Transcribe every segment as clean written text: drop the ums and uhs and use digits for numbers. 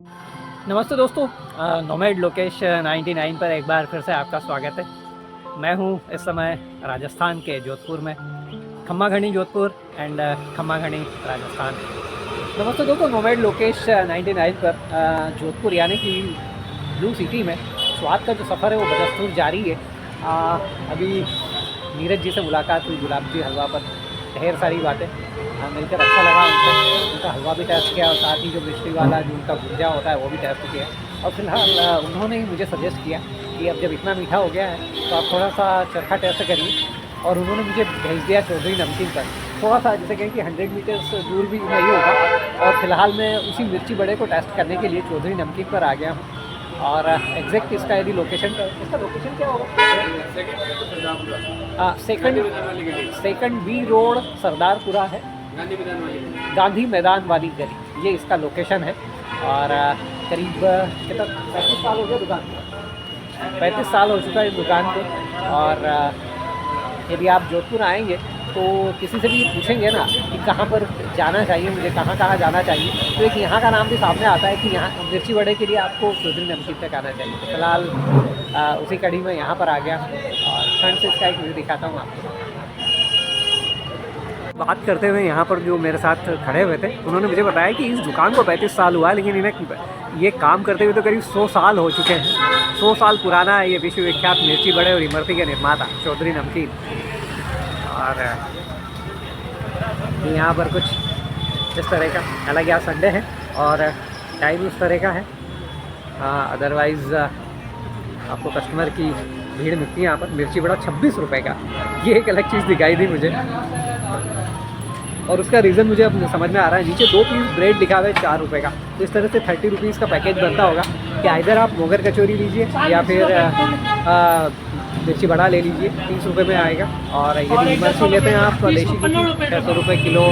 नमस्ते दोस्तों, नोमैड लोकेश 99 पर एक बार फिर से आपका स्वागत है। मैं हूं इस समय राजस्थान के जोधपुर में, खम्मा घनी जोधपुर एंड खम्मा घनी राजस्थान। नमस्ते दोस्तों, नोमैड लोकेश 99 पर जोधपुर यानी कि ब्लू सिटी में स्वाद का जो सफ़र है वो बदस्तूर जारी है। अभी नीरज जी से मुलाकात हुई, गुलाब जी हलवा पर ढेर सारी बातें मिलकर अच्छा लगा। उनका हलवा भी टेस्ट किया और साथ ही जो मिश्री वाला जो उनका गुंजा होता है वो भी टेस्ट किया। और फिलहाल उन्होंने ही मुझे सजेस्ट किया कि अब जब इतना मीठा हो गया है तो आप थोड़ा सा चरखा टेस्ट करिए। और उन्होंने मुझे भेज दिया चौधरी नमकीन पर, थोड़ा सा जैसे कहें कि 100 मीटर्स दूर भी नहीं होगा। और फिलहाल मैं उसी मिर्ची बड़े को टेस्ट करने के लिए चौधरी नमकीन पर आ गया हूँ। और एग्जैक्ट इसका यदि लोकेशन इसका लोकेशन क्या होगा? सेकंड बी रोड सरदारपुरा है, गांधी मैदान वाली गली, ये इसका लोकेशन है। और करीब कितना 35 साल हो गया दुकान को, 35 साल हो चुका है इस दुकान को। और यदि आप जोधपुर आएंगे तो किसी से भी पूछेंगे ना कि कहाँ पर जाना चाहिए, मुझे कहाँ कहाँ जाना चाहिए, तो एक यहाँ का नाम भी सामने आता है कि यहाँ मिर्ची बड़े के लिए आपको चौधरी नमकीन तक आना चाहिए। तो फिलहाल उसी कड़ी में यहाँ पर आ गया और फ्रंट से इसका एक व्यू दिखाता हूँ आपको। बात करते हुए यहाँ पर जो मेरे साथ खड़े हुए थे उन्होंने मुझे बताया कि इस दुकान को 35 साल हुआ है, लेकिन इन्हें ये काम करते हुए तो करीब 100 साल हो चुके हैं। 100 साल पुराना है ये विश्वविख्यात मिर्ची बड़े और इमरती के निर्माता चौधरी नमकीन। और यहाँ पर कुछ इस तरह का, हालांकि आज संडे है और टाइम उस तरह का है, अदरवाइज़ आपको कस्टमर की भीड़ मिलती है यहाँ पर। मिर्ची बड़ा 26 रुपये का, ये एक अलग चीज़ दिखाई दी मुझे और उसका रीज़न मुझे अब समझ में आ रहा है। नीचे 2 पीस ब्रेड लिखा हुआ है 4 रुपये का, तो इस तरह से 30 रुपीज़ का पैकेज बनता होगा कि इधर आप मोगर कचौरी लीजिए या फिर मिर्ची बड़ा ले लीजिए, 30 रुपये में आएगा। और यदि इमरती लेते हैं आप तो देशी की 600 रुपये किलो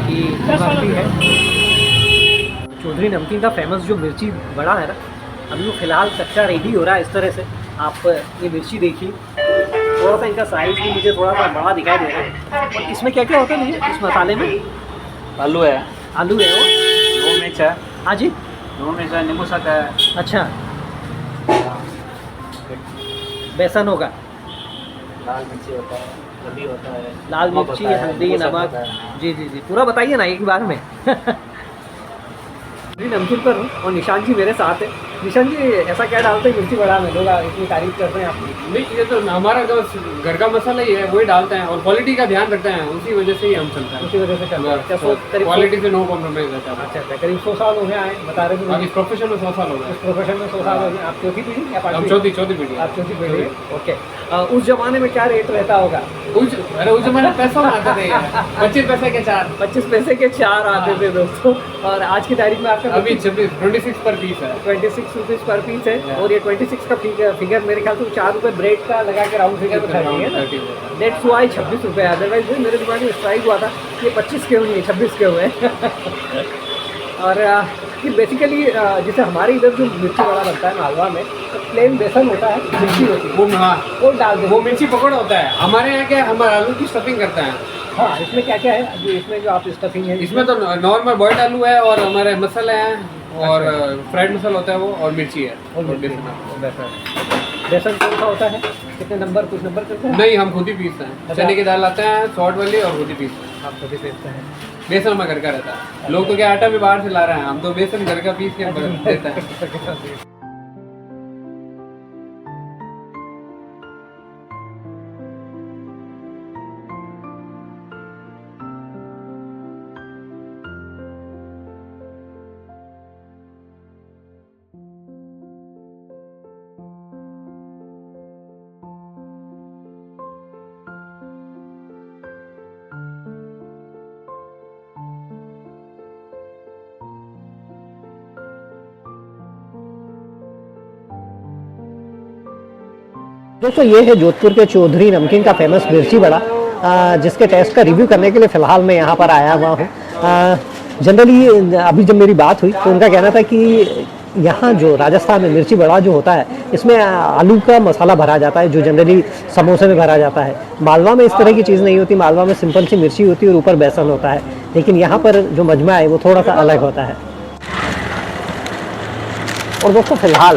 की इमरती है। चौधरी नमकीन का फेमस जो मिर्ची बड़ा है ना, अभी वो फ़िलहाल कच्चा रेडी हो रहा है। इस तरह से आप ये मिर्ची देखिए, थोड़ा सा इनका साइज़ भी मुझे थोड़ा सा बड़ा दिखाई दे रहा है। और इसमें क्या क्या होता है मुझे इस मसाले में? आलू है, आलू है, वो दो मिर्च है, हाँ जी, दो मिर्च है, नींबू सक है, अच्छा, बेसन होगा, लाल मिर्ची होता है, हल्दी होता है, लाल मिर्ची, हल्दी, नमक, जी जी जी, पूरा बताइए ना एक बार में। नमकीन पर हूँ और निशान जी मेरे साथ है। निशान जी, ऐसा क्या डालते हैं मिर्ची बड़ा में, लोग इतनी तारीफ करते हैं आपकी? नहीं, ये तो हमारा जो घर का मसाला ही है वही डालते हैं और क्वालिटी का ध्यान रखते हैं, उसी वजह से ही हम चलते हैं। उसी वजह से चल रहा है। क्वालिटी से नो कॉम्प्रोमाइज रहता है। अच्छा अच्छा, करीब 100 साल हो गए आए, बता रहे थे इस प्रोफेशन में 100 साल हो इस गए। प्रोफेशन में 100 साल हो गए। आप चौथी पीढ़ी या हम पांचवी? चौथी पीढ़ी। आप चौथी पीढ़ी है, ओके। उस जमाने में क्या रेट रहता होगा? उस जमाने पैसा आते थे 25 पैसे के 4, 25 पैसे के 4 आते थे दोस्तों। और आज की तारीख में आपका अभी 26 पर पीस है, 26 रुपीज़ पर पीस है। और ये 26 का फिगर मेरे ख्याल से 4 रुपये ब्रेड का लगा के राउंड फिगर बता रही है ना, डेट्स वाई 26 रुपये। अदरवाइज मेरे दिमाग में स्ट्राइक हुआ था ये 25 क्यों नहीं है, 26 क्यों है। और ये बेसिकली जैसे हमारे इधर जो मिर्ची बड़ा बनता है मालवा में, तो प्लेन बेसन होता है, मिर्ची होती है, वो डाल दे, वो मिर्ची पकौड़ा होता है। हमारे यहाँ क्या, हमारे आलू की स्टफिंग करते हैं। हाँ, इसमें क्या क्या है अभी? इसमें जो आप स्टफिंग है इसमें तो नॉर्मल बॉइल्ड आलू है और हमारे मसाले हैं और फ्राइड मसाला होता है वो, और मिर्ची है और बेसन कौन सा होता है? कितने नंबर, कुछ नंबर करते हैं? नहीं, हम खुद ही पीसते हैं। चने की दाल लाते हैं सॉल्ट वाली और खुद ही पीसते हैं। आप खुद ही पीसते हैं? बेसन हमारा घर का रहता है। लोग तो क्या आटा भी बाहर से ला रहे हैं, हम तो बेसन घर का पीस के देते हैं। दोस्तों, ये है जोधपुर के चौधरी नमकीन का फेमस मिर्ची बड़ा, जिसके टेस्ट का रिव्यू करने के लिए फ़िलहाल मैं यहाँ पर आया हुआ हूँ। जनरली अभी जब मेरी बात हुई तो उनका कहना था कि यहाँ जो राजस्थान में मिर्ची बड़ा जो होता है इसमें आलू का मसाला भरा जाता है, जो जनरली समोसे में भरा जाता है। मालवा में इस तरह की चीज़ नहीं होती, मालवा में सिंपल सी मिर्ची होती है और ऊपर बेसन होता है। लेकिन यहाँ पर जो मजमा है वो थोड़ा सा अलग होता है। और दोस्तों फिलहाल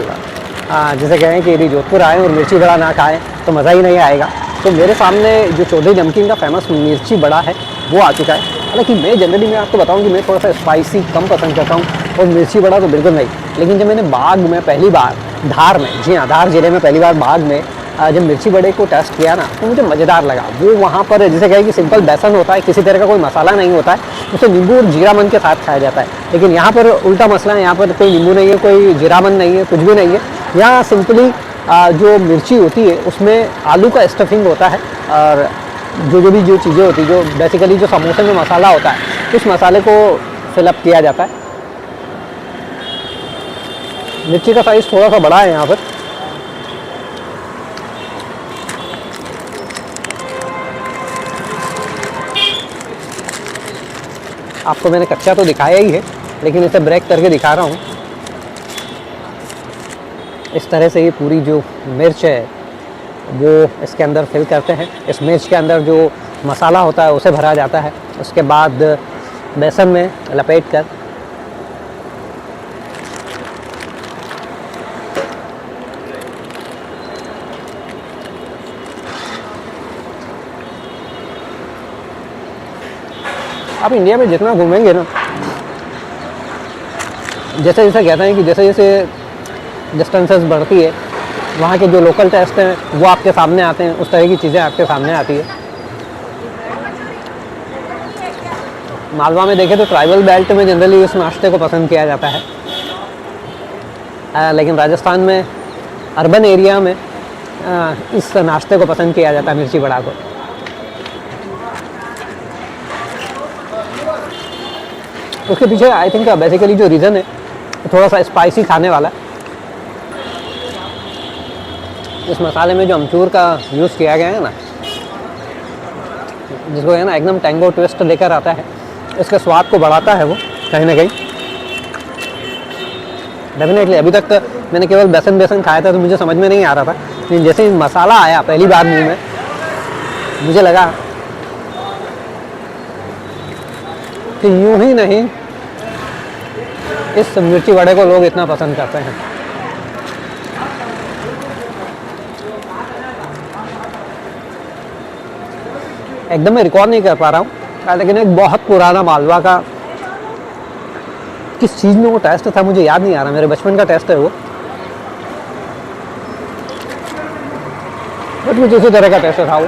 जैसे कहें कि यदि जोधपुर आए और मिर्ची बड़ा ना खाएं तो मज़ा ही नहीं आएगा। तो मेरे सामने जो चौधरी नमकीन का फेमस मिर्ची बड़ा है वो आ चुका है। हालांकि मैं जनरली मैं आपको बताऊं कि मैं थोड़ा सा स्पाइसी कम पसंद करता हूं और मिर्ची बड़ा तो बिल्कुल नहीं। लेकिन जब मैंने बाग में पहली बार धार में, जी हाँ धार ज़िले में पहली बार बाग में जब मिर्ची बड़े को टेस्ट किया ना तो मुझे मज़ेदार लगा। वो वहाँ पर जैसे कहें कि सिंपल बेसन होता है, किसी तरह का कोई मसाला नहीं होता है, उसे नींबू और जीरामन के साथ खाया जाता है। लेकिन यहाँ पर उल्टा मसला है, यहाँ पर कोई नींबू नहीं है, कोई जीरामन नहीं है, कुछ भी नहीं है। यहाँ सिंपली जो मिर्ची होती है उसमें आलू का स्टफिंग होता है और जो भी चीज़ें होती है, जो बेसिकली जो समोसे में मसाला होता है उस मसाले को फिलअप किया जाता है। मिर्ची का साइज़ थोड़ा सा बड़ा है यहाँ पर। आपको मैंने कच्चा तो दिखाया ही है, लेकिन इसे ब्रेक करके दिखा रहा हूँ। इस तरह से ये पूरी जो मिर्च है वो इसके अंदर फिल करते हैं। इस मिर्च के अंदर जो मसाला होता है उसे भरा जाता है। उसके बाद बेसन में लपेट कर आप इंडिया में जितना घूमेंगे ना, जैसे जैसे कहते हैं कि जैसे जैसे डिस्टेंसेस बढ़ती है वहाँ के जो लोकल टेस्ट हैं वो आपके सामने आते हैं, उस तरह की चीज़ें आपके सामने आती है। मालवा में देखें तो ट्राइबल बेल्ट में जनरली इस नाश्ते को पसंद किया जाता है, लेकिन राजस्थान में अर्बन एरिया में इस नाश्ते को पसंद किया जाता है, मिर्ची बड़ा को। उसके पीछे आई थिंक बेसिकली जो रीज़न है थोड़ा सा स्पाइसी खाने वाला। इस मसाले में जो अमचूर का यूज़ किया गया है ना, जिसको है ना एकदम टैंगो ट्विस्ट लेकर आता है, इसके स्वाद को बढ़ाता है वो कहीं ना कहीं। डेफिनेटली अभी तक तो मैंने केवल बेसन खाया था तो मुझे समझ में नहीं आ रहा था, लेकिन जैसे ही मसाला आया पहली बार मुंह में मुझे लगा कि यूं ही नहीं इस मिर्ची वड़े को लोग इतना पसंद करते हैं। एकदम मैं रिकॉर्ड नहीं कर पा रहा हूँ, लेकिन एक बहुत पुराना मालवा का किस चीज़ में वो टेस्ट था मुझे याद नहीं आ रहा, मेरे बचपन का टेस्ट है वो, बट मुझे उसी तरह का टेस्ट था वो।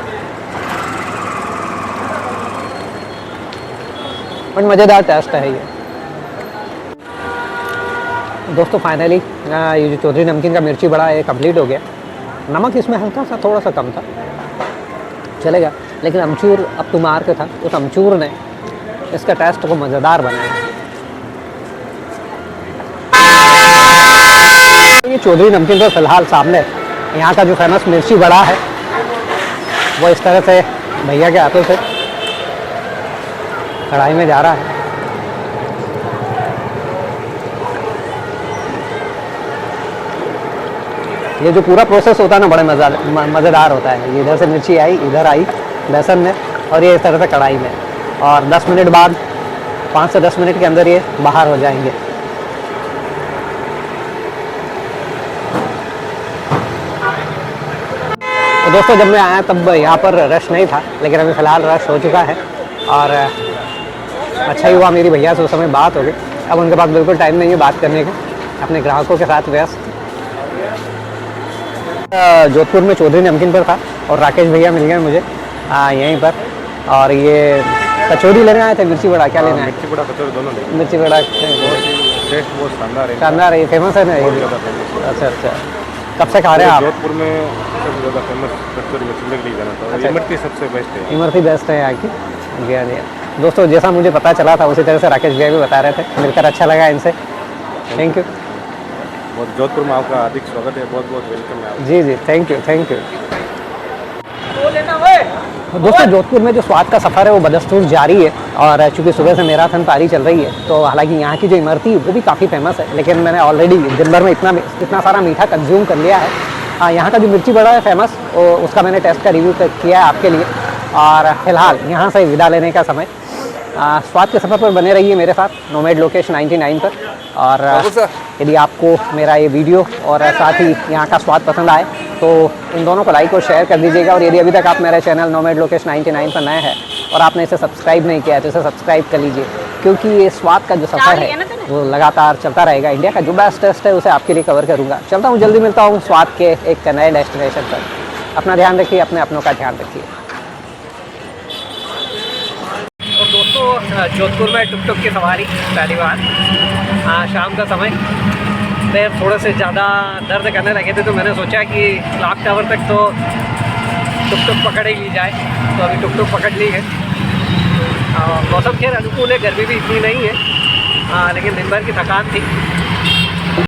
बट मज़ेदार टेस्ट है ये। दोस्तों फाइनली ये जो चौधरी नमकीन का मिर्ची बड़ा है कंप्लीट हो गया। नमक इसमें हल्का सा थोड़ा सा कम था, चलेगा, लेकिन अमचूर अब टू मार के था, उस अमचूर ने इसका टेस्ट को मज़ेदार बनाया। ये चौधरी नमकीन तो फिलहाल सामने यहाँ का जो फेमस मिर्ची बड़ा है वो इस तरह से भैया के हाथों से कढ़ाई में जा रहा है। ये जो पूरा प्रोसेस होता है ना बड़े मज़ेदार होता है। ये इधर से मिर्ची आई, इधर आई बेसन में, और ये इस तरह से कढ़ाई में, और 10 मिनट बाद 5 से 10 मिनट के अंदर ये बाहर हो जाएंगे। तो दोस्तों जब मैं आया तब यहाँ पर रश नहीं था, लेकिन अभी फ़िलहाल रश हो चुका है, और अच्छा ही हुआ मेरी भैया से उस समय बात हो गई। अब उनके पास बिल्कुल टाइम नहीं है बात करने का, अपने ग्राहकों के साथ व्यस्त। जोधपुर में चौधरी नमकीन पर था और राकेश भैया मिल गए मुझे यहीं पर, और ये कचौड़ी लेने आए थे, मिर्ची बड़ा क्या लेना है? मिर्ची बड़ा कचौड़ी दोनों लेंगे। मिर्ची बड़ा टेस्ट बहुत शानदार है, ये फेमस है ना ये? अच्छा अच्छा, कब से खा रहे हैं आप? जोधपुर में सबसे ज़्यादा फेमस कचौड़ी मिर्ची लग रही है ना, तो इमरती सबसे बेस्ट है। इमरती बेस्ट है यहाँ की। जी हाँ दोस्तों, जैसा मुझे पता चला था उसी तरह से राकेश भैया भी बता रहे थे, मिलकर अच्छा लगा इनसे। Thank you. बहुत जोधपुर में आपका हार्दिक स्वागत है, बहुत बहुत वेलकम है। जी जी थैंक यू। दोस्तों जोधपुर में जो स्वाद का सफ़र है वो बदस्तूर जारी है, और चूँकि सुबह से मैराथन पारी चल रही है तो हालांकि यहाँ की जो इमरती वो भी काफ़ी फेमस है, लेकिन मैंने ऑलरेडी दिन भर में इतना सारा मीठा कंज्यूम कर लिया है। यहाँ का जो मिर्ची बड़ा है फेमस, उसका मैंने टेस्ट का रिव्यू किया है आपके लिए, और फिलहाल यहाँ से विदा लेने का समय। स्वाद के सफ़र पर बने रहिए मेरे साथ नोमैड लोकेश 99 पर। और यदि आपको मेरा ये वीडियो और साथ ही यहाँ का स्वाद पसंद आए तो इन दोनों को लाइक और शेयर कर दीजिएगा। और यदि अभी तक आप मेरा चैनल नोमैड लोकेश 99 पर नए हैं और आपने इसे सब्सक्राइब नहीं किया है तो इसे सब्सक्राइब कर लीजिए, क्योंकि ये स्वाद का जो सफ़र है वो लगातार चलता रहेगा। इंडिया का जो बेस्ट टेस्ट है उसे आपके लिए कवर करूँगा। चलता हूँ, जल्दी मिलता हूँ स्वाद के एक नए डेस्टिनेशन पर। अपना ध्यान रखिए, अपने अपनों का ध्यान रखिए। और दोस्तों, जोधपुर में टुक टुक की सवारी पहली बार। शाम का समय, पैर थोड़े से ज़्यादा दर्द करने लगे थे तो मैंने सोचा कि क्लॉक टावर तक तो टुक टुक पकड़ ही ली जाए। तो अभी टुक टुक पकड़ ली है। मौसम खैर अनुकूल है, गर्मी भी इतनी नहीं है, लेकिन दिन भर की थकान थी